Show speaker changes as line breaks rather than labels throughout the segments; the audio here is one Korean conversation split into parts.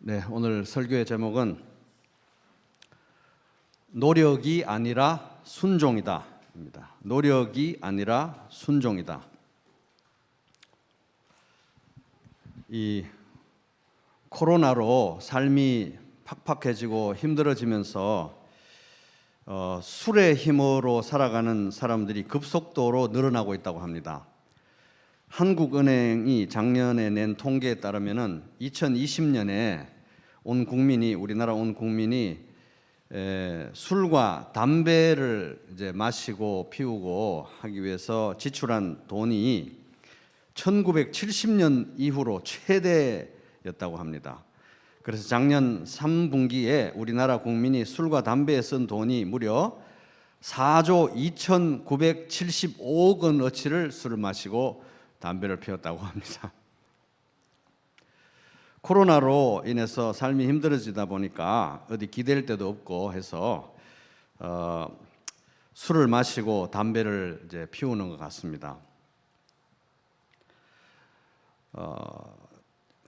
네, 오늘 설교의 제목은 노력이 아니라 순종이다 입니다. 노력이 아니라 순종이다. 이 코로나로 삶이 팍팍해지고 힘들어지면서 술의 힘으로 살아가는 사람들이 급속도로 늘어나고 있다고 합니다. 한국은행이 작년에 낸 통계에 따르면은 2020년에 우리나라 온 국민이 술과 담배를 이제 마시고 피우고 하기 위해서 지출한 돈이 1970년 이후로 최대였다고 합니다. 그래서 작년 3분기에 우리나라 국민이 술과 담배에 쓴 돈이 무려 4조 2,975억 원어치를 술을 마시고 담배를 피웠다고 합니다. 코로나로 인해서 삶이 힘들어지다 보니까 어디 기댈 데도 없고 해서 술을 마시고 담배를 이제 피우는 것 같습니다.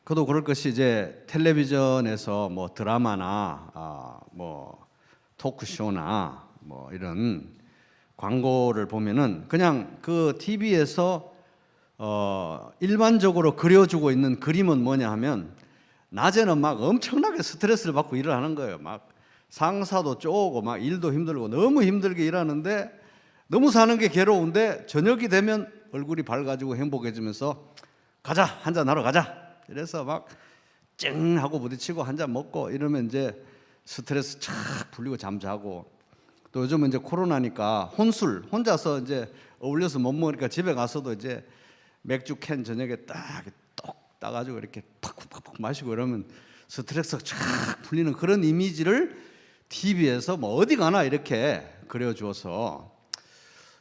그도 그럴 것이 이제 텔레비전에서 뭐 드라마나 뭐 토크쇼나 뭐 이런 광고를 보면은 그냥 그 TV에서 일반적으로 그려주고 있는 그림은 뭐냐 하면 낮에는 막 엄청나게 스트레스를 받고 일을 하는 거예요. 막 상사도 쪼고 막 일도 힘들고 너무 힘들게 일하는데 너무 사는 게 괴로운데 저녁이 되면 얼굴이 밝아지고 행복해지면서 가자, 한잔 하러 가자. 이래서 막 쨍 하고 부딪히고 한잔 먹고 이러면 이제 스트레스 착 풀리고 잠자고, 또 요즘은 이제 코로나니까 혼자서 이제 어울려서 못 먹으니까 집에 가서도 이제 맥주 캔 저녁에 똑 따가지고 이렇게 팍팍팍 마시고 이러면 스트레스가 쫙 풀리는 그런 이미지를 TV에서 뭐 어디 가나 이렇게 그려주어서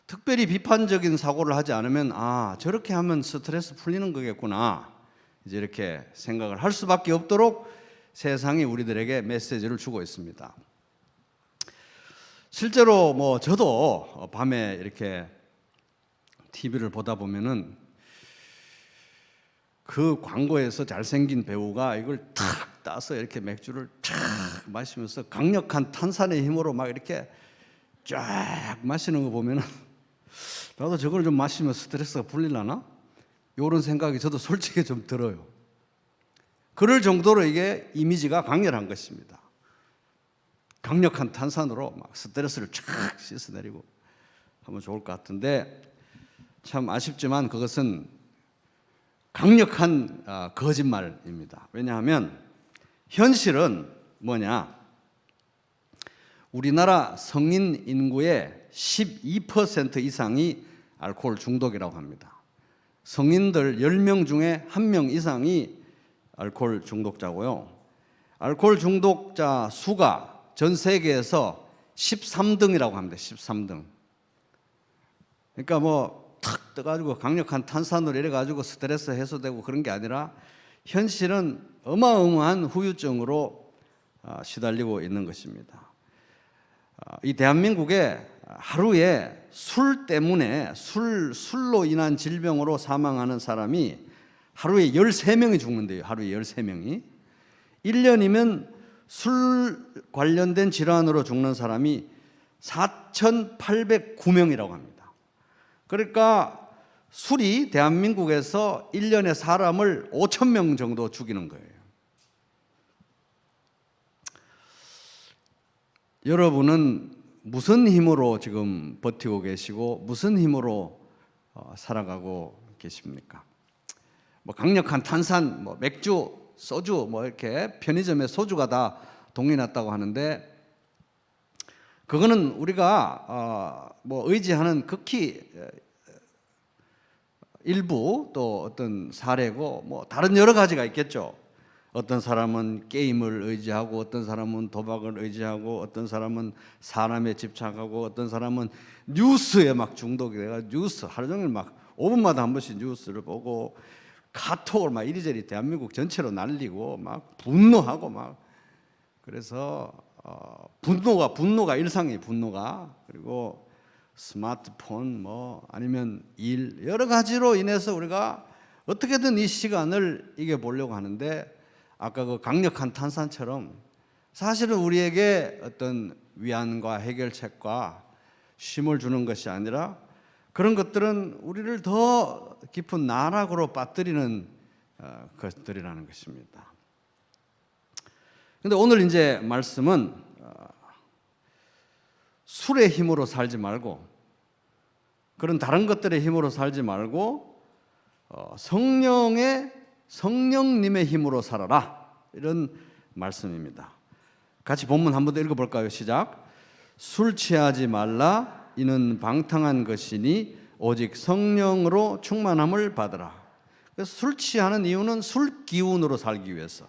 특별히 비판적인 사고를 하지 않으면 저렇게 하면 스트레스 풀리는 거겠구나 이제 이렇게 생각을 할 수밖에 없도록 세상이 우리들에게 메시지를 주고 있습니다. 실제로 뭐 저도 밤에 이렇게 TV를 보다 보면은 그 광고에서 잘생긴 배우가 이걸 탁 따서 이렇게 맥주를 탁 마시면서 강력한 탄산의 힘으로 막 이렇게 쫙 마시는 거 보면은 나도 저걸 좀 마시면 스트레스가 풀리려나? 이런 생각이 저도 솔직히 좀 들어요. 그럴 정도로 이게 이미지가 강렬한 것입니다. 강력한 탄산으로 막 스트레스를 쫙 씻어내리고 하면 좋을 것 같은데 참 아쉽지만 그것은 강력한 거짓말입니다. 왜냐하면 현실은 뭐냐? 우리나라 성인 인구의 12% 이상이 알코올 중독이라고 합니다. 성인들 10명 중에 1명 이상이 알코올 중독자고요. 알코올 중독자 수가 전 세계에서 13등이라고 합니다. 13등. 그러니까 뭐 탁 떠가지고 강력한 탄산으로 이래가지고 스트레스 해소되고 그런 게 아니라 현실은 어마어마한 후유증으로 시달리고 있는 것입니다. 이 대한민국에 하루에 술 때문에 술로 인한 질병으로 사망하는 사람이 하루에 13명이 죽는데요. 하루에 13명이. 1년이면 술 관련된 질환으로 죽는 사람이 4,809명이라고 합니다. 그러니까 술이 대한민국에서 1년에 사람을 5,000명 정도 죽이는 거예요. 여러분은 무슨 힘으로 지금 버티고 계시고 무슨 힘으로 살아가고 계십니까? 뭐 강력한 탄산, 뭐 맥주, 소주, 뭐 이렇게 편의점에 소주가 다 동해놨다고 하는데 그거는 우리가 뭐 의지하는 극히 일부 또 어떤 사례고 뭐 다른 여러 가지가 있겠죠. 어떤 사람은 게임을 의지하고 어떤 사람은 도박을 의지하고 어떤 사람은 사람에 집착하고 어떤 사람은 뉴스에 막 중독이 돼가지고 뉴스 하루 종일 막 5분마다 한 번씩 뉴스를 보고 카톡을 막 이리저리 대한민국 전체로 날리고 막 분노하고 막 그래서 분노가 일상이에요. 분노가. 그리고 스마트폰 뭐 아니면 일 여러 가지로 인해서 우리가 어떻게든 이 시간을 이겨보려고 하는데 아까 그 강력한 탄산처럼 사실은 우리에게 어떤 위안과 해결책과 쉼을 주는 것이 아니라 그런 것들은 우리를 더 깊은 나락으로 빠뜨리는 것들이라는 것입니다. 그런데 오늘 이제 말씀은 술의 힘으로 살지 말고 그런 다른 것들의 힘으로 살지 말고 성령님의 힘으로 살아라, 이런 말씀입니다. 같이 본문 한번 더 읽어볼까요? 시작. 술 취하지 말라. 이는 방탕한 것이니 오직 성령으로 충만함을 받으라. 그래서 술 취하는 이유는 술 기운으로 살기 위해서,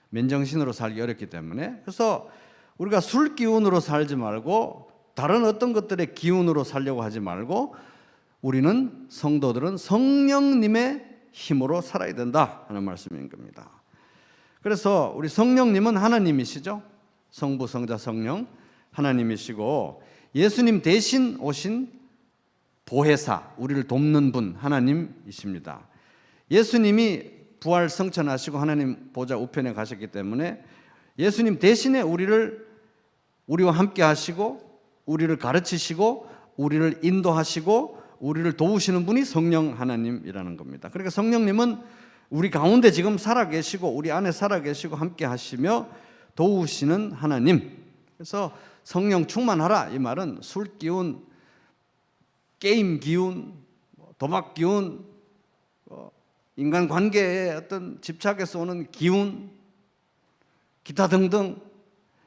맨정신으로 살기 어렵기 때문에. 그래서 우리가 술 기운으로 살지 말고 다른 어떤 것들의 기운으로 살려고 하지 말고 우리는, 성도들은 성령님의 힘으로 살아야 된다 하는 말씀인 겁니다. 그래서 우리 성령님은 하나님이시죠. 성부, 성자, 성령 하나님이시고 예수님 대신 오신 보혜사, 우리를 돕는 분 하나님이십니다. 예수님이 부활 성천하시고 하나님 보좌 우편에 가셨기 때문에 예수님 대신에 우리와 함께 하시고 우리를 가르치시고 우리를 인도하시고 우리를 도우시는 분이 성령 하나님이라는 겁니다. 그러니까 성령님은 우리 가운데 지금 살아계시고 우리 안에 살아계시고 함께 하시며 도우시는 하나님. 그래서 성령 충만하라, 이 말은 술 기운, 게임 기운, 도박 기운, 인간 관계에 어떤 집착에서 오는 기운, 기타 등등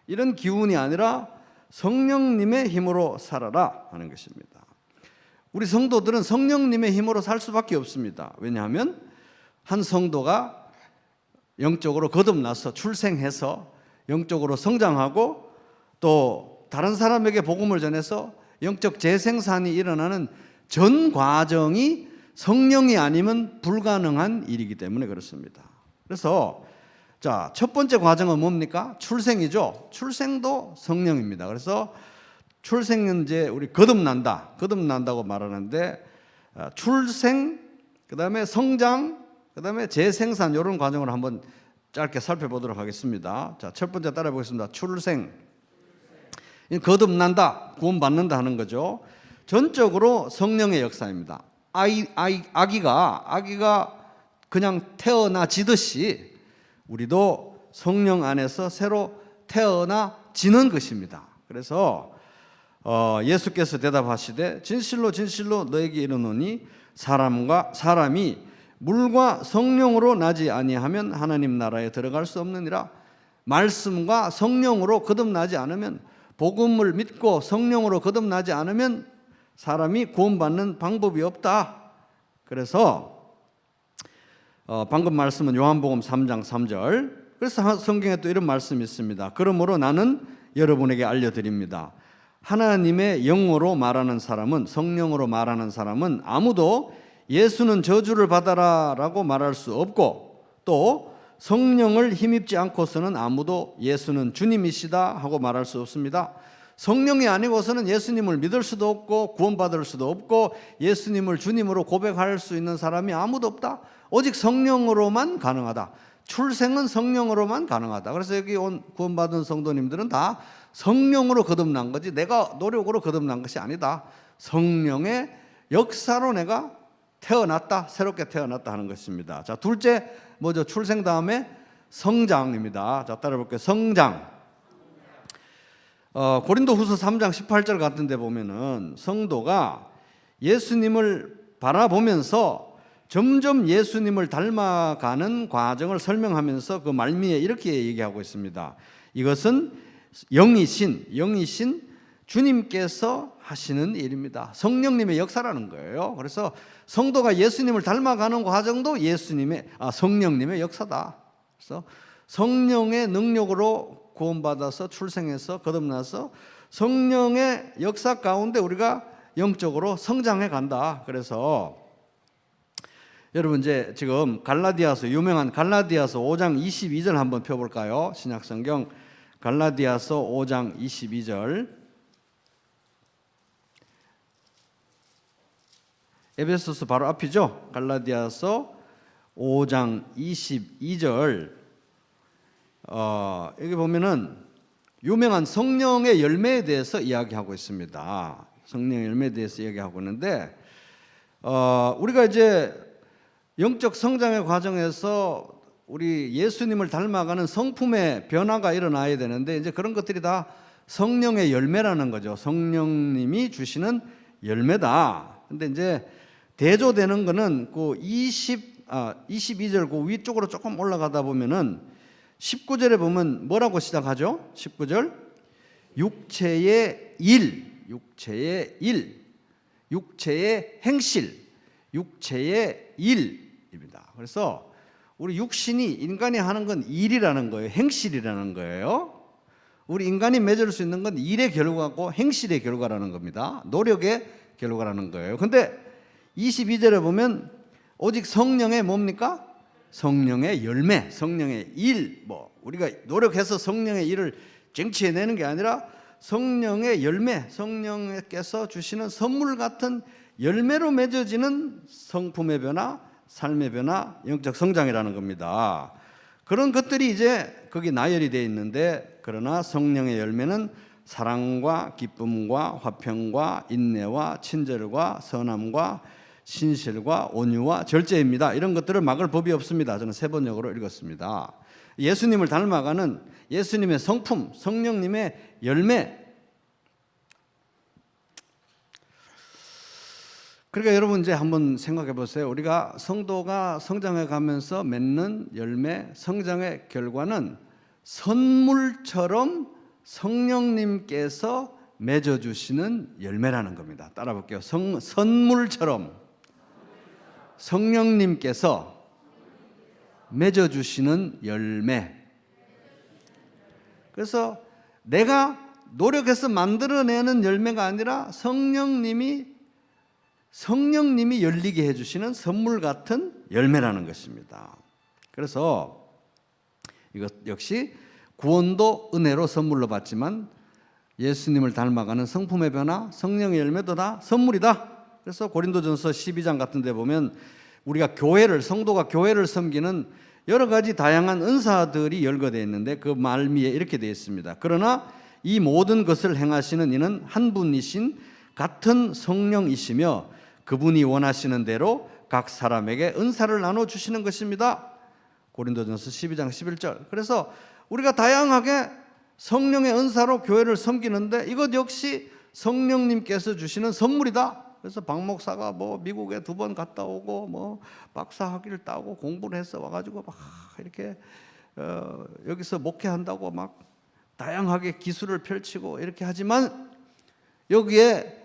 이런 기운이 아니라 성령님의 힘으로 살아라 하는 것입니다. 우리 성도들은 성령님의 힘으로 살 수밖에 없습니다. 왜냐하면 한 성도가 영적으로 거듭나서 출생해서 영적으로 성장하고 또 다른 사람에게 복음을 전해서 영적 재생산이 일어나는 전 과정이 성령이 아니면 불가능한 일이기 때문에 그렇습니다. 그래서 자, 첫 번째 과정은 뭡니까? 출생이죠. 출생도 성령입니다. 그래서 출생은 이제 우리 거듭난다고 말하는데 출생, 그 다음에 성장, 그 다음에 재생산, 이런 과정을 한번 짧게 살펴보도록 하겠습니다. 자, 첫 번째 따라해 보겠습니다. 출생. 거듭난다, 구원받는다 하는 거죠. 전적으로 성령의 역사입니다. 아기가 그냥 태어나지듯이 우리도 성령 안에서 새로 태어나지는 것입니다. 그래서 예수께서 대답하시되 진실로 진실로 너에게 이르노니 사람이 물과 성령으로 나지 아니하면 하나님 나라에 들어갈 수 없느니라. 말씀과 성령으로 거듭나지 않으면, 복음을 믿고 성령으로 거듭나지 않으면 사람이 구원받는 방법이 없다. 그래서 방금 말씀은 요한복음 3장 3절. 그래서 성경에 또 이런 말씀이 있습니다. 그러므로 나는 여러분에게 알려드립니다. 하나님의 영으로 말하는 사람은, 성령으로 말하는 사람은 아무도 예수는 저주를 받아라 라고 말할 수 없고, 또 성령을 힘입지 않고서는 아무도 예수는 주님이시다 하고 말할 수 없습니다. 성령이 아니고서는 예수님을 믿을 수도 없고 구원받을 수도 없고 예수님을 주님으로 고백할 수 있는 사람이 아무도 없다. 오직 성령으로만 가능하다. 출생은 성령으로만 가능하다. 그래서 여기 온 구원받은 성도님들은 다 성령으로 거듭난 거지 내가 노력으로 거듭난 것이 아니다. 성령의 역사로 내가 태어났다, 새롭게 태어났다 하는 것입니다. 자, 둘째 뭐죠? 출생 다음에 성장입니다. 자, 따라볼게요. 성장. 고린도후서 3장 18절 같은 데 보면은 성도가 예수님을 바라보면서 점점 예수님을 닮아가는 과정을 설명하면서 그 말미에 이렇게 얘기하고 있습니다. 이것은 영이신 주님께서 하시는 일입니다. 성령님의 역사라는 거예요. 그래서 성도가 예수님을 닮아가는 과정도 성령님의 역사다. 그래서 성령의 능력으로 구원받아서 출생해서 거듭나서 성령의 역사 가운데 우리가 영적으로 성장해 간다. 그래서 여러분 이제 지금 유명한 갈라디아서 5장 22절 한번 펴볼까요? 신약성경 갈라디아서 5장 22절. 에베소서 바로 앞이죠. 갈라디아서 5장 22절. 여기 보면은 유명한 성령의 열매에 대해서 이야기하고 있습니다. 성령의 열매에 대해서 이야기하고 있는데 우리가 이제 영적 성장의 과정에서 우리 예수님을 닮아가는 성품의 변화가 일어나야 되는데 이제 그런 것들이 다 성령의 열매라는 거죠. 성령님이 주시는 열매다. 근데 이제 대조되는 거는 그 22절 그 위쪽으로 조금 올라가다 보면은 19절에 보면 뭐라고 시작하죠? 19절 육체의 일, 육체의 일, 육체의 행실, 육체의 일입니다. 그래서 우리 육신이 인간이 하는 건 일이라는 거예요. 행실이라는 거예요. 우리 인간이 맺을 수 있는 건 일의 결과고 행실의 결과라는 겁니다. 노력의 결과라는 거예요. 근데 22절에 보면 오직 성령의 뭡니까? 성령의 열매, 성령의 일, 우리가 노력해서 성령의 일을 쟁취해내는 게 아니라 성령의 열매, 성령께서 주시는 선물 같은 열매로 맺어지는 성품의 변화, 삶의 변화, 영적 성장이라는 겁니다. 그런 것들이 이제 거기 나열이 되어 있는데, 그러나 성령의 열매는 사랑과 기쁨과 화평과 인내와 친절과 선함과 신실과 온유와 절제입니다. 이런 것들을 막을 법이 없습니다. 저는 세 번역으로 읽었습니다. 예수님을 닮아가는 예수님의 성품, 성령님의 열매. 그러니까 여러분 이제 한번 생각해 보세요. 우리가 성도가 성장해 가면서 맺는 열매, 성장의 결과는 선물처럼 성령님께서 맺어주시는 열매라는 겁니다. 따라 볼게요. 선물처럼 성령님께서 맺어주시는 열매. 그래서 내가 노력해서 만들어내는 열매가 아니라 성령님이 열리게 해주시는 선물 같은 열매라는 것입니다. 그래서 이것 역시 구원도 은혜로 선물로 받지만 예수님을 닮아가는 성품의 변화, 성령의 열매도 다 선물이다. 그래서 고린도전서 12장 같은 데 보면 우리가 성도가 교회를 섬기는 여러 가지 다양한 은사들이 열거되어 있는데 그 말미에 이렇게 되어 있습니다. 그러나 이 모든 것을 행하시는 이는 한 분이신 같은 성령이시며 그분이 원하시는 대로 각 사람에게 은사를 나눠주시는 것입니다. 고린도전서 12장 11절. 그래서 우리가 다양하게 성령의 은사로 교회를 섬기는데 이것 역시 성령님께서 주시는 선물이다. 그래서 박 목사가 미국에 2번 갔다 오고 박사 학위를 따고 공부를 해서 와가지고 막 이렇게 여기서 목회한다고 막 다양하게 기술을 펼치고 이렇게 하지만 여기에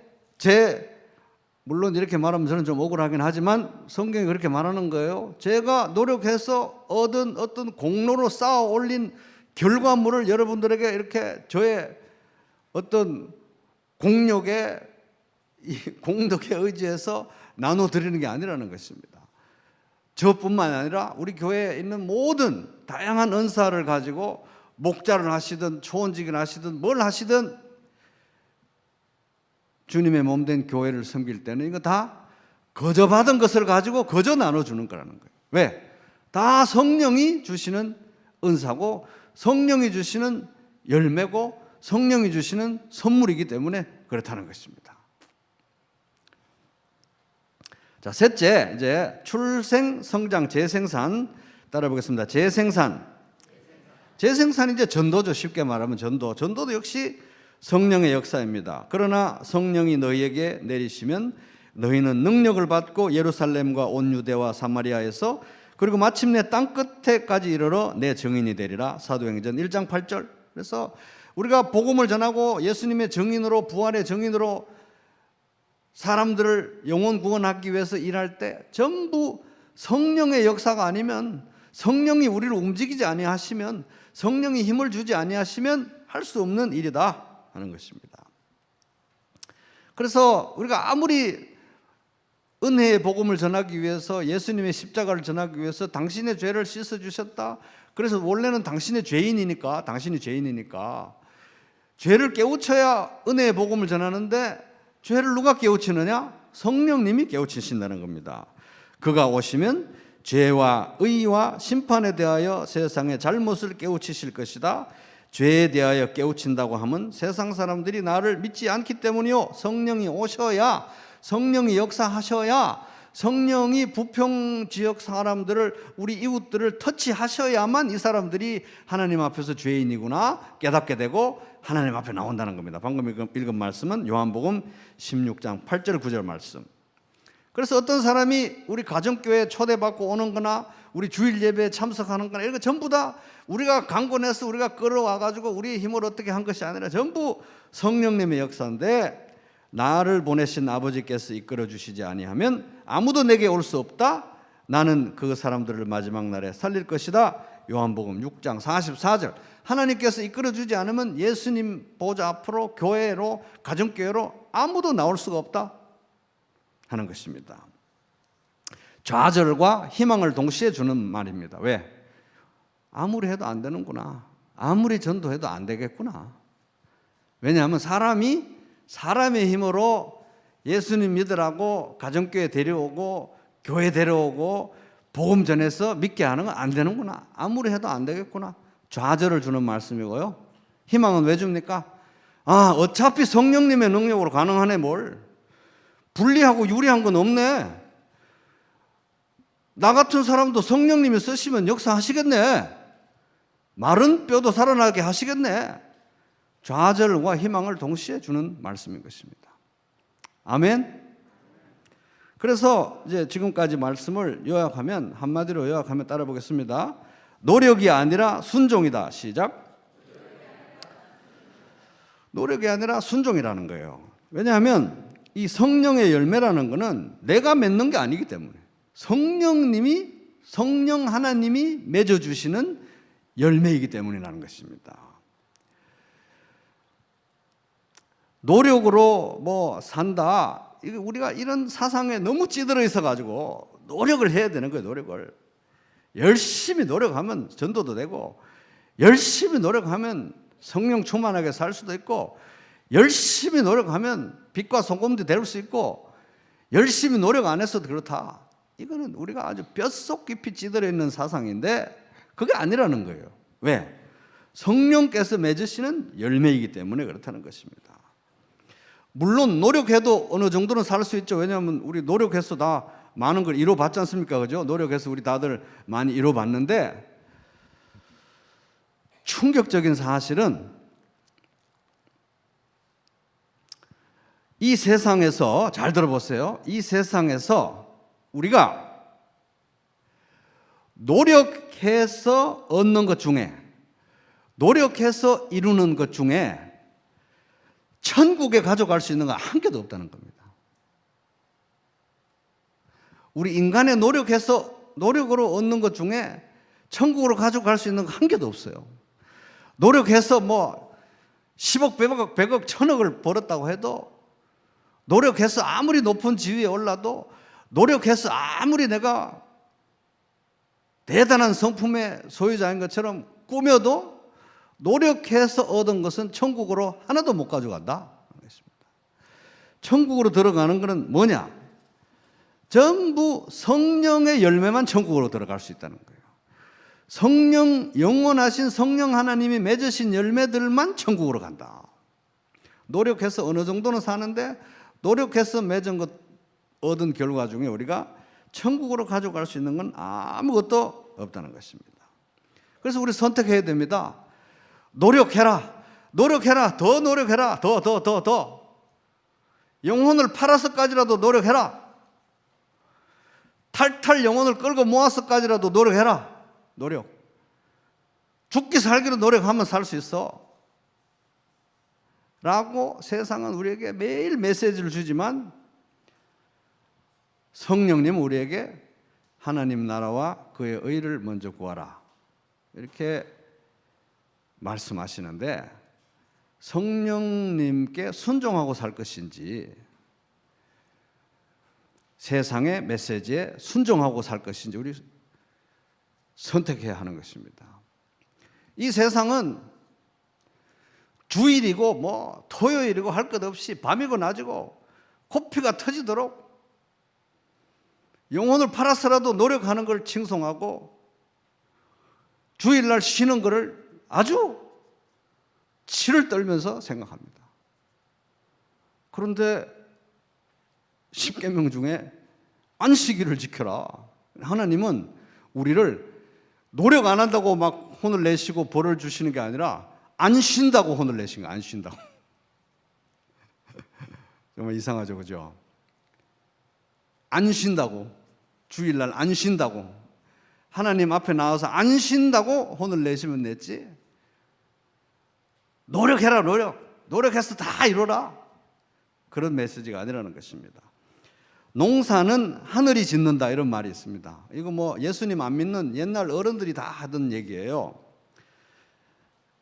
물론 이렇게 말하면 저는 좀 억울하긴 하지만 성경이 그렇게 말하는 거예요. 제가 노력해서 얻은 어떤 공로로 쌓아 올린 결과물을 여러분들에게 이렇게 저의 어떤 공력에 공덕에 의지해서 나눠드리는 게 아니라는 것입니다. 저뿐만 아니라 우리 교회에 있는 모든 다양한 은사를 가지고 목자를 하시든 초원직을 하시든 뭘 하시든 주님의 몸된 교회를 섬길 때는 이거 다 거저 받은 것을 가지고 거저 나눠주는 거라는 거예요. 왜? 다 성령이 주시는 은사고 성령이 주시는 열매고 성령이 주시는 선물이기 때문에 그렇다는 것입니다. 자, 셋째, 이제 출생, 성장, 재생산 따라 보겠습니다. 재생산이 이제 전도죠. 쉽게 말하면 전도도 역시 성령의 역사입니다. 그러나 성령이 너희에게 내리시면 너희는 능력을 받고 예루살렘과 온 유대와 사마리아에서 그리고 마침내 땅 끝에까지 이르러 내 증인이 되리라. 사도행전 1장 8절. 그래서 우리가 복음을 전하고 예수님의 증인으로, 부활의 증인으로 사람들을 영혼 구원하기 위해서 일할 때 전부 성령의 역사가 아니면, 성령이 우리를 움직이지 아니하시면, 성령이 힘을 주지 아니하시면 할 수 없는 일이다 하는 것입니다. 그래서 우리가 아무리 은혜의 복음을 전하기 위해서, 예수님의 십자가를 전하기 위해서 당신의 죄를 씻어주셨다, 그래서 원래는 당신이 죄인이니까 죄를 깨우쳐야 은혜의 복음을 전하는데 죄를 누가 깨우치느냐? 성령님이 깨우치신다는 겁니다. 그가 오시면 죄와 의와 심판에 대하여 세상의 잘못을 깨우치실 것이다. 죄에 대하여 깨우친다고 하면 세상 사람들이 나를 믿지 않기 때문이요, 성령이 오셔야, 성령이 역사하셔야, 성령이 부평지역 사람들을, 우리 이웃들을 터치하셔야만 이 사람들이 하나님 앞에서 죄인이구나 깨닫게 되고 하나님 앞에 나온다는 겁니다. 방금 읽은 말씀은 요한복음 16장 8절 9절 말씀. 그래서 어떤 사람이 우리 가정교회에 초대받고 오는 거나 우리 주일 예배에 참석하는 거나 이런 거 전부 다 우리가 강권해서 우리가 끌어와가지고 우리의 힘을 어떻게 한 것이 아니라 전부 성령님의 역사인데, 나를 보내신 아버지께서 이끌어 주시지 아니하면 아무도 내게 올 수 없다. 나는 그 사람들을 마지막 날에 살릴 것이다. 요한복음 6장 44절. 하나님께서 이끌어 주지 않으면 예수님 보좌 앞으로, 교회로, 가정교회로 아무도 나올 수가 없다 하는 것입니다. 좌절과 희망을 동시에 주는 말입니다. 왜? 아무리 해도 안 되는구나. 아무리 전도해도 안 되겠구나. 왜냐하면 사람의 힘으로 예수님 믿으라고 가정교회 데려오고 교회 데려오고 복음 전해서 믿게 하는 건 안 되는구나. 아무리 해도 안 되겠구나. 좌절을 주는 말씀이고요. 희망은 왜 줍니까? 어차피 성령님의 능력으로 가능하네 뭘. 불리하고 유리한 건 없네. 나 같은 사람도 성령님이 쓰시면 역사하시겠네. 마른 뼈도 살아나게 하시겠네. 좌절과 희망을 동시에 주는 말씀인 것입니다. 아멘. 그래서 이제 지금까지 말씀을 요약하면, 한마디로 요약하면 따라 보겠습니다. 노력이 아니라 순종이다. 시작. 노력이 아니라 순종이라는 거예요. 왜냐하면 이 성령의 열매라는 것은 내가 맺는 게 아니기 때문에, 성령 하나님이 맺어주시는 열매이기 때문이라는 것입니다. 노력으로 뭐 산다, 우리가 이런 사상에 너무 찌들어 있어가지고 노력을 해야 되는 거예요. 노력을 열심히 노력하면 전도도 되고, 열심히 노력하면 성령 충만하게 살 수도 있고, 열심히 노력하면 빛과 소금도 될 수 있고, 열심히 노력 안 했어도 그렇다. 이거는 우리가 아주 뼛속 깊이 찌들어 있는 사상인데 그게 아니라는 거예요. 왜? 성령께서 맺으시는 열매이기 때문에 그렇다는 것입니다. 물론 노력해도 어느 정도는 살 수 있죠. 왜냐하면 우리 노력해서 다 많은 걸 이뤄봤지 않습니까? 그죠? 노력해서 우리 다들 많이 이뤄봤는데, 충격적인 사실은 이 세상에서, 잘 들어보세요. 이 세상에서 우리가 노력해서 얻는 것 중에, 노력해서 이루는 것 중에 천국에 가져갈 수 있는 건 한 개도 없다는 겁니다. 우리 인간의 노력으로 얻는 것 중에 천국으로 가져갈 수 있는 건 한 개도 없어요. 노력해서 뭐 10억, 100억, 100억, 1000억을 벌었다고 해도, 노력해서 아무리 높은 지위에 올라도, 노력해서 아무리 내가 대단한 성품의 소유자인 것처럼 꾸며도 노력해서 얻은 것은 천국으로 하나도 못 가져간다. 천국으로 들어가는 것은 뭐냐? 전부 성령의 열매만 천국으로 들어갈 수 있다는 거예요. 성령, 영원하신 성령 하나님이 맺으신 열매들만 천국으로 간다. 노력해서 어느 정도는 사는데, 노력해서 맺은 것, 얻은 결과 중에 우리가 천국으로 가져갈 수 있는 건 아무것도 없다는 것입니다. 그래서 우리 선택해야 됩니다. 노력해라. 더 노력해라. 더. 영혼을 팔아서까지라도 노력해라. 탈탈 영혼을 끌고 모아서까지라도 노력해라. 노력. 죽기 살기로 노력하면 살 수 있어. 라고 세상은 우리에게 매일 메시지를 주지만, 성령님은 우리에게 하나님 나라와 그의 의를 먼저 구하라 이렇게 말씀하시는데, 성령님께 순종하고 살 것인지, 세상의 메시지에 순종하고 살 것인지 우리 선택해야 하는 것입니다. 이 세상은 주일이고 뭐 토요일이고 할 것 없이 밤이고 낮이고 코피가 터지도록 영혼을 팔아서라도 노력하는 걸 칭송하고 주일날 쉬는 것을 아주 치를 떨면서 생각합니다. 그런데 10계명 중에 안식일을 지켜라. 하나님은 우리를 노력 안 한다고 막 혼을 내시고 벌을 주시는 게 아니라 안 쉰다고 혼을 내신 거예요. 안 쉰다고. 정말 이상하죠, 그죠? 안 쉰다고, 주일날 안 쉰다고, 하나님 앞에 나와서 안 쉰다고 혼을 내시면 냈지, 노력해라, 노력해서 다 이루라, 그런 메시지가 아니라는 것입니다. 농사는 하늘이 짓는다, 이런 말이 있습니다. 이거 뭐 예수님 안 믿는 옛날 어른들이 다 하던 얘기예요.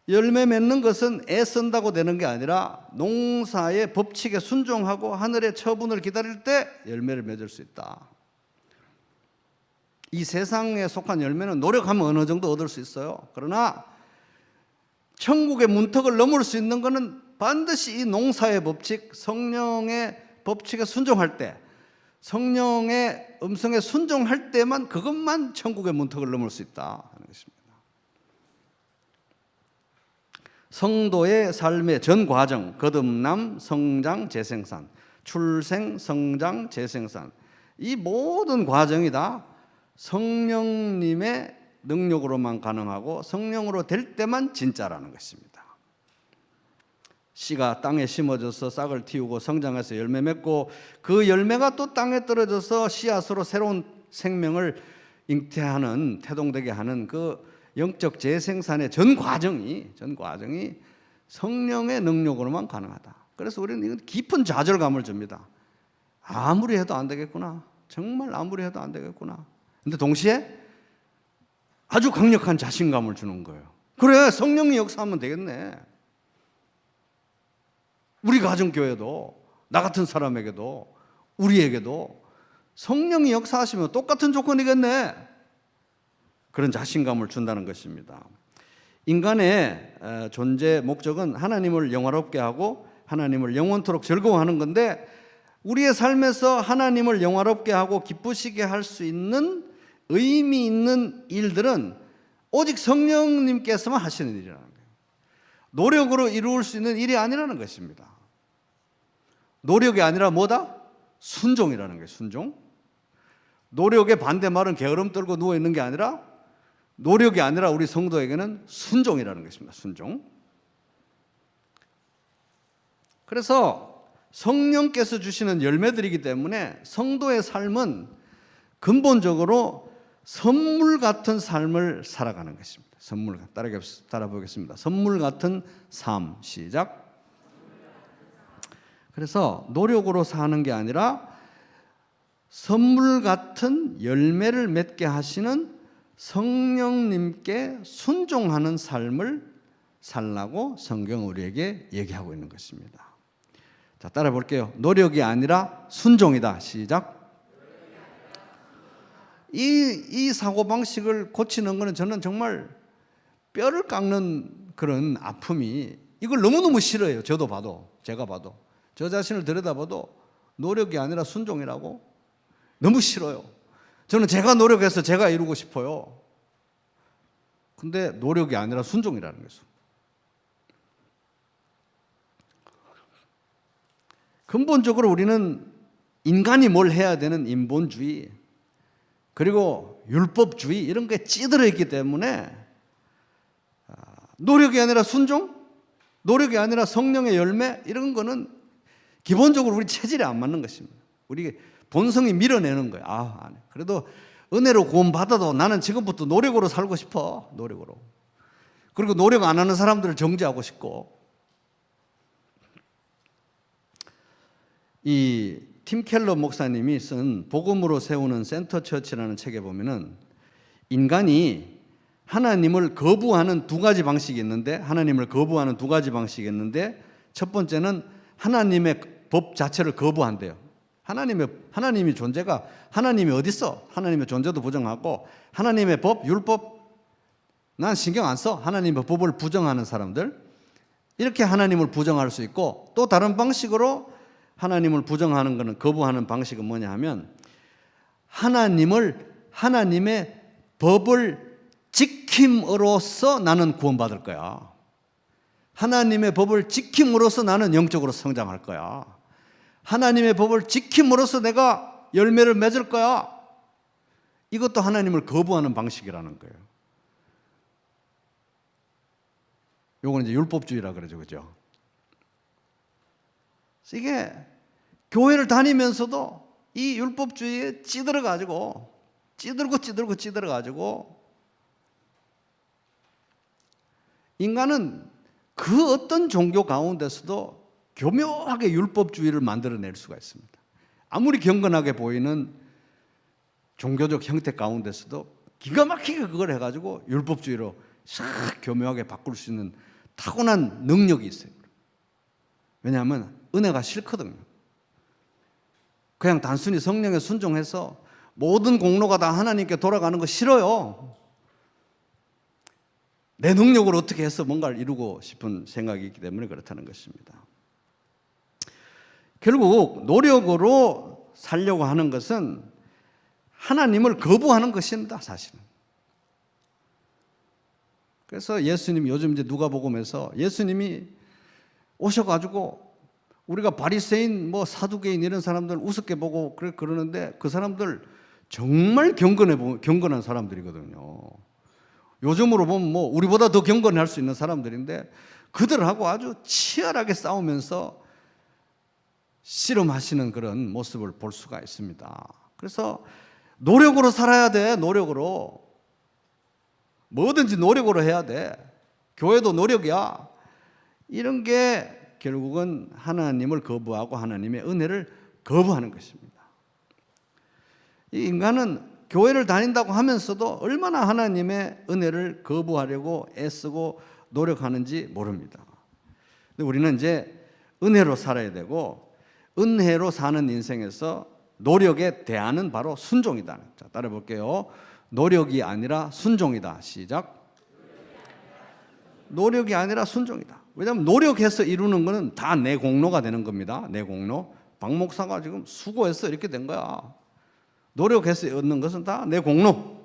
열매 맺는 것은 애쓴다고 되는 게 아니라 농사의 법칙에 순종하고 하늘의 처분을 기다릴 때 열매를 맺을 수 있다. 이 세상에 속한 열매는 노력하면 어느 정도 얻을 수 있어요. 그러나 천국의 문턱을 넘을 수 있는 것은 반드시 이 농사의 법칙, 성령의 법칙에 순종할 때, 성령의 음성에 순종할 때만, 그것만 천국의 문턱을 넘을 수 있다 하는 것입니다. 성도의 삶의 전 과정, 거듭남, 성장, 재생산, 출생, 성장, 재생산, 이 모든 과정이 다 성령님의 능력으로만 가능하고 성령으로 될 때만 진짜라는 것입니다. 씨가 땅에 심어져서 싹을 틔우고 성장해서 열매 맺고 그 열매가 또 땅에 떨어져서 씨앗으로 새로운 생명을 잉태하는, 태동되게 하는 그 영적 재생산의 전 과정이 성령의 능력으로만 가능하다. 그래서 우리는 이건 깊은 좌절감을 줍니다. 아무리 해도 안 되겠구나. 정말 아무리 해도 안 되겠구나. 근데 동시에 아주 강력한 자신감을 주는 거예요. 그래, 성령이 역사하면 되겠네. 우리 가정교회도, 나 같은 사람에게도, 우리에게도 성령이 역사하시면 똑같은 조건이겠네. 그런 자신감을 준다는 것입니다. 인간의 존재 목적은 하나님을 영화롭게 하고 하나님을 영원토록 즐거워하는 건데, 우리의 삶에서 하나님을 영화롭게 하고 기쁘시게 할 수 있는 의미 있는 일들은 오직 성령님께서만 하시는 일이라는 거예요. 노력으로 이루을 수 있는 일이 아니라는 것입니다. 노력이 아니라 뭐다? 순종이라는 거예요. 순종. 노력의 반대말은 게으름 떨고 누워있는 게 아니라, 노력이 아니라 우리 성도에게는 순종이라는 것입니다. 순종. 그래서 성령께서 주시는 열매들이기 때문에 성도의 삶은 근본적으로 선물 같은 삶을 살아가는 것입니다. 선물, 따라 보겠습니다. 선물 같은 삶. 시작. 그래서 노력으로 사는 게 아니라 선물 같은 열매를 맺게 하시는 성령님께 순종하는 삶을 살라고 성경은 우리에게 얘기하고 있는 것입니다. 자, 따라 볼게요. 노력이 아니라 순종이다. 시작. 이 사고방식을 고치는 것은 저는 정말 뼈를 깎는 그런 아픔이, 이걸 너무너무 싫어해요. 저도 봐도, 제가 봐도, 저 자신을 들여다봐도 노력이 아니라 순종이라고 너무 싫어요. 저는 제가 노력해서 제가 이루고 싶어요. 근데 노력이 아니라 순종이라는 거죠. 근본적으로 우리는 인간이 뭘 해야 되는 인본주의, 그리고 율법주의, 이런 게 찌들어 있기 때문에 노력이 아니라 순종, 노력이 아니라 성령의 열매, 이런 거는 기본적으로 우리 체질에 안 맞는 것입니다. 우리 본성이 밀어내는 거예요. 안 해. 그래도 은혜로 구원받아도 나는 지금부터 노력으로 살고 싶어. 노력으로. 그리고 노력 안 하는 사람들을 정죄하고 싶고. 이 팀 켈러 목사님이 쓴 복음으로 세우는 센터 처치라는 책에 보면은 인간이 하나님을 거부하는 두 가지 방식이 있는데, 하나님을 거부하는 두 가지 방식이 있는데, 첫 번째는 하나님의 법 자체를 거부한대요. 하나님이 존재가, 하나님이 어디 있어? 하나님의 존재도 부정하고, 하나님의 법, 율법 난 신경 안 써. 하나님의 법을 부정하는 사람들, 이렇게 하나님을 부정할 수 있고, 또 다른 방식으로 하나님을 부정하는 것은, 거부하는 방식은 뭐냐 하면, 하나님의 법을 지킴으로써 나는 구원받을 거야. 하나님의 법을 지킴으로써 나는 영적으로 성장할 거야. 하나님의 법을 지킴으로써 내가 열매를 맺을 거야. 이것도 하나님을 거부하는 방식이라는 거예요. 요건 이제 율법주의라 그러죠. 그죠? 이게 교회를 다니면서도 이 율법주의에 찌들어가지고 인간은 그 어떤 종교 가운데서도 교묘하게 율법주의를 만들어낼 수가 있습니다. 아무리 경건하게 보이는 종교적 형태 가운데서도 기가 막히게 그걸 해가지고 율법주의로 싹 교묘하게 바꿀 수 있는 타고난 능력이 있어요. 왜냐하면 은혜가 싫거든요. 그냥 단순히 성령에 순종해서 모든 공로가 다 하나님께 돌아가는 거 싫어요. 내 능력으로 어떻게 해서 뭔가를 이루고 싶은 생각이 있기 때문에 그렇다는 것입니다. 결국 노력으로 살려고 하는 것은 하나님을 거부하는 것입니다, 사실은. 그래서 예수님이 요즘 이제 누가복음에서 예수님이 오셔가지고 우리가 바리새인, 사두개인 이런 사람들 우습게 보고 그러는데 그 사람들 정말 경건한 사람들이거든요. 요즘으로 보면 우리보다 더 경건할 수 있는 사람들인데 그들하고 아주 치열하게 싸우면서 씨름하시는 그런 모습을 볼 수가 있습니다. 그래서 노력으로 살아야 돼. 노력으로. 뭐든지 노력으로 해야 돼. 교회도 노력이야. 이런 게 결국은 하나님을 거부하고 하나님의 은혜를 거부하는 것입니다. 이 인간은 교회를 다닌다고 하면서도 얼마나 하나님의 은혜를 거부하려고 애쓰고 노력하는지 모릅니다. 근데 우리는 이제 은혜로 살아야 되고 은혜로 사는 인생에서 노력에 대안은 바로 순종이다. 자, 따라 볼게요. 노력이 아니라 순종이다. 시작. 노력이 아니라 순종이다. 왜냐하면 노력해서 이루는 것은 다 내 공로가 되는 겁니다. 내 공로. 박 목사가 지금 수고해서 이렇게 된 거야. 노력해서 얻는 것은 다 내 공로.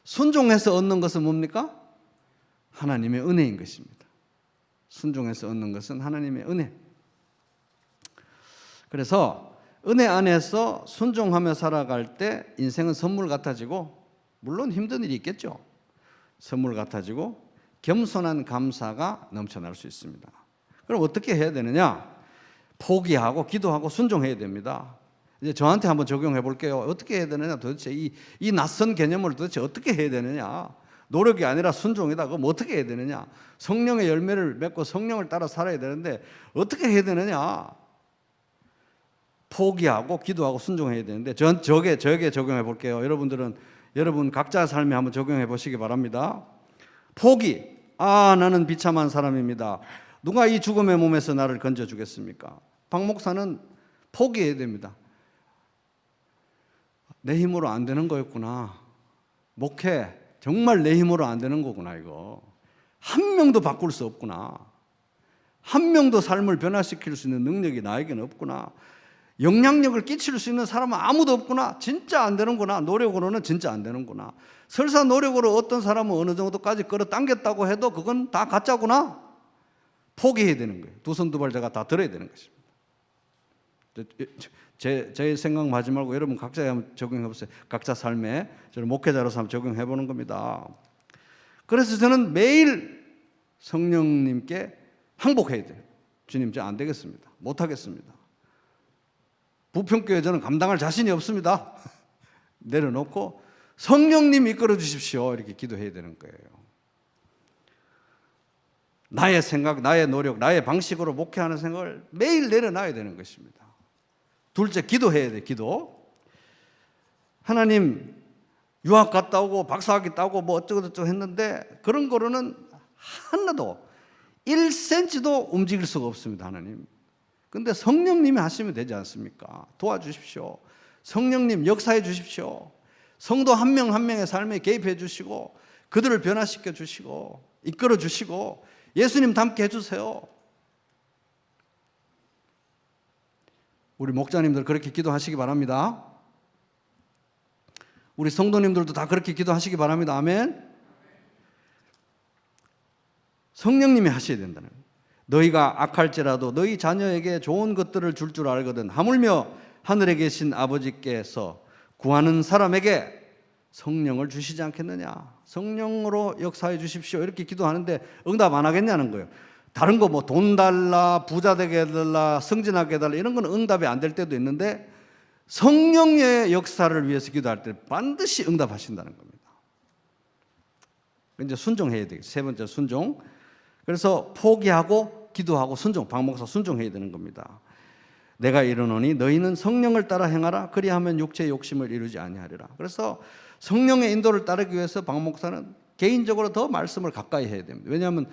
순종해서 얻는 것은 뭡니까? 하나님의 은혜인 것입니다. 순종해서 얻는 것은 하나님의 은혜. 그래서 은혜 안에서 순종하며 살아갈 때 인생은 선물 같아지고, 물론 힘든 일이 있겠죠. 선물 같아지고 겸손한 감사가 넘쳐날 수 있습니다. 그럼 어떻게 해야 되느냐? 포기하고 기도하고 순종해야 됩니다. 이제 저한테 한번 적용해 볼게요. 어떻게 해야 되느냐? 도대체 이 낯선 개념을 도대체 어떻게 해야 되느냐? 노력이 아니라 순종이다. 그럼 어떻게 해야 되느냐? 성령의 열매를 맺고 성령을 따라 살아야 되는데 어떻게 해야 되느냐? 포기하고 기도하고 순종해야 되는데 저에게 적용해 볼게요. 여러분 각자 삶에 한번 적용해 보시기 바랍니다. 포기. 나는 비참한 사람입니다. 누가 이 죽음의 몸에서 나를 건져주겠습니까? 박 목사는 포기해야 됩니다. 내 힘으로 안 되는 거였구나. 목회 정말 내 힘으로 안 되는 거구나. 이거 한 명도 바꿀 수 없구나. 한 명도 삶을 변화시킬 수 있는 능력이 나에게는 없구나. 영향력을 끼칠 수 있는 사람은 아무도 없구나. 진짜 안 되는구나. 노력으로는 진짜 안 되는구나. 설사 노력으로 어떤 사람은 어느 정도까지 끌어당겼다고 해도 그건 다 가짜구나. 포기해야 되는 거예요. 두 손 두 발 제가 다 들어야 되는 것입니다. 제 생각 하지 말고 여러분 각자에 한번 적용해 보세요. 각자 삶에 저는 목회자로서 한번 적용해 보는 겁니다. 그래서 저는 매일 성령님께 항복해야 돼요. 주님, 저 안 되겠습니다. 못 하겠습니다. 부평교회 저는 감당할 자신이 없습니다. 내려놓고 성령님 이끌어 주십시오. 이렇게 기도해야 되는 거예요. 나의 생각, 나의 노력, 나의 방식으로 목회하는 생각을 매일 내려놔야 되는 것입니다. 둘째, 기도해야 돼. 기도. 하나님, 유학 갔다 오고 박사학위 따고 어쩌고저쩌고 했는데 그런 거로는 하나도 1cm도 움직일 수가 없습니다. 하나님. 근데 성령님이 하시면 되지 않습니까? 도와주십시오. 성령님 역사해 주십시오. 성도 한 명 한 명의 삶에 개입해 주시고 그들을 변화시켜 주시고 이끌어 주시고 예수님 닮게 해주세요. 우리 목자님들 그렇게 기도하시기 바랍니다. 우리 성도님들도 다 그렇게 기도하시기 바랍니다. 아멘. 성령님이 하셔야 된다는 거예요. 너희가 악할지라도 너희 자녀에게 좋은 것들을 줄 줄 알거든 하물며 하늘에 계신 아버지께서 구하는 사람에게 성령을 주시지 않겠느냐. 성령으로 역사해 주십시오. 이렇게 기도하는데 응답 안 하겠냐는 거예요. 다른 거 뭐 돈 달라, 부자 되게 해달라, 승진하게 해달라 이런 건 응답이 안 될 때도 있는데 성령의 역사를 위해서 기도할 때 반드시 응답하신다는 겁니다. 이제 순종해야 되겠죠. 세 번째 순종. 그래서 포기하고 기도하고 순종, 박 목사 순종해야 되는 겁니다. 내가 이르노니 너희는 성령을 따라 행하라. 그리하면 육체의 욕심을 이루지 아니하리라. 그래서 성령의 인도를 따르기 위해서 박 목사는 개인적으로 더 말씀을 가까이 해야 됩니다. 왜냐하면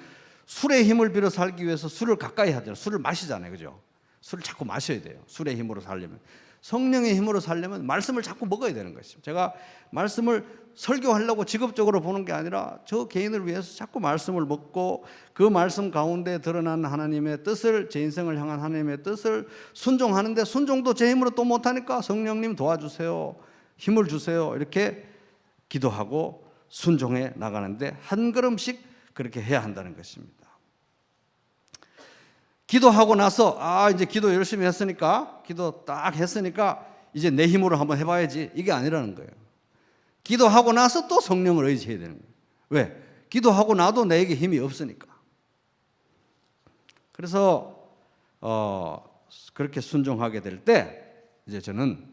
술의 힘을 빌어 살기 위해서 술을 가까이 하잖아요. 술을 마시잖아요. 그죠? 술을 자꾸 마셔야 돼요. 술의 힘으로 살려면. 성령의 힘으로 살려면 말씀을 자꾸 먹어야 되는 것입니다. 제가 말씀을 설교하려고 직업적으로 보는 게 아니라 저 개인을 위해서 자꾸 말씀을 먹고 그 말씀 가운데 드러난 하나님의 뜻을, 제 인생을 향한 하나님의 뜻을 순종하는데 순종도 제 힘으로 또 못하니까 성령님 도와주세요. 힘을 주세요. 이렇게 기도하고 순종해 나가는데 한 걸음씩 그렇게 해야 한다는 것입니다. 기도하고 나서 이제 기도 열심히 했으니까 기도 딱 했으니까 이제 내 힘으로 한번 해봐야지 이게 아니라는 거예요. 기도하고 나서 또 성령을 의지해야 되는 거예요. 왜? 기도하고 나도 내게 힘이 없으니까. 그래서 그렇게 순종하게 될 때 이제 저는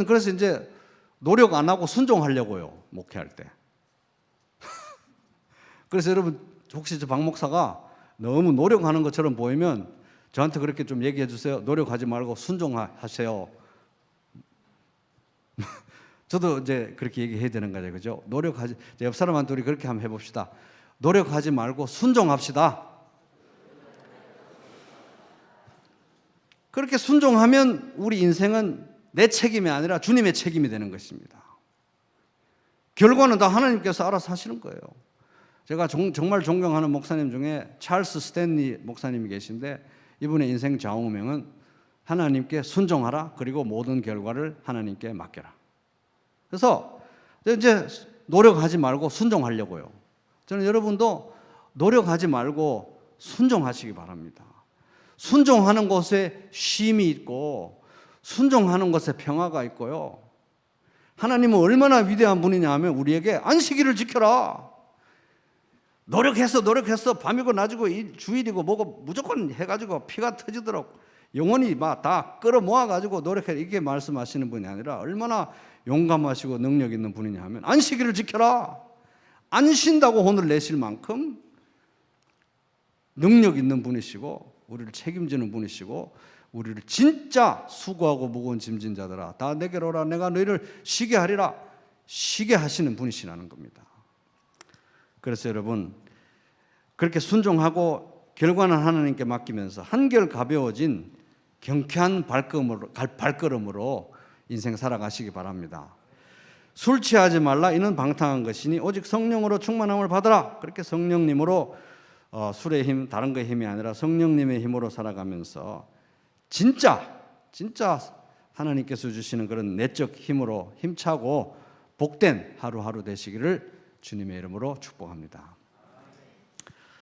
그래서 이제 노력 안 하고 순종하려고요. 목회할 때. 그래서 여러분 혹시 저 박 목사가 너무 노력하는 것처럼 보이면 저한테 그렇게 좀 얘기해 주세요. 노력하지 말고 순종하세요. 저도 이제 그렇게 얘기해야 되는 거죠. 그죠? 옆 사람한테 우리 그렇게 한번 해봅시다. 노력하지 말고 순종합시다. 그렇게 순종하면 우리 인생은 내 책임이 아니라 주님의 책임이 되는 것입니다. 결과는 다 하나님께서 알아서 하시는 거예요. 제가 정말 존경하는 목사님 중에 찰스 스탠리 목사님이 계신데 이분의 인생 좌우명은 하나님께 순종하라. 그리고 모든 결과를 하나님께 맡겨라. 그래서 이제 노력하지 말고 순종하려고요. 저는 여러분도 노력하지 말고 순종하시기 바랍니다. 순종하는 것에 쉼이 있고 순종하는 것에 평화가 있고요. 하나님은 얼마나 위대한 분이냐 하면 우리에게 안식일을 지켜라. 노력해서 밤이고 낮이고 주일이고 뭐고 무조건 해가지고 피가 터지도록 영혼이 막 다 끌어모아가지고 노력해 이렇게 말씀하시는 분이 아니라 얼마나 용감하시고 능력 있는 분이냐 하면 안식일을 지켜라. 안 쉰다고 혼을 내실 만큼 능력 있는 분이시고 우리를 책임지는 분이시고 우리를 진짜 수고하고 무거운 짐진 자들아 다 내게로 오라. 내가 너희를 쉬게 하리라. 쉬게 하시는 분이시라는 겁니다. 그래서 여러분 그렇게 순종하고 결과는 하나님께 맡기면서 한결 가벼워진 경쾌한 발걸음으로 인생 살아가시기 바랍니다. 술 취하지 말라. 이는 방탕한 것이니 오직 성령으로 충만함을 받으라. 그렇게 성령님으로 술의 힘, 다른 거의 힘이 아니라 성령님의 힘으로 살아가면서 진짜 하나님께서 주시는 그런 내적 힘으로 힘차고 복된 하루하루 되시기를 주님의 이름으로 축복합니다.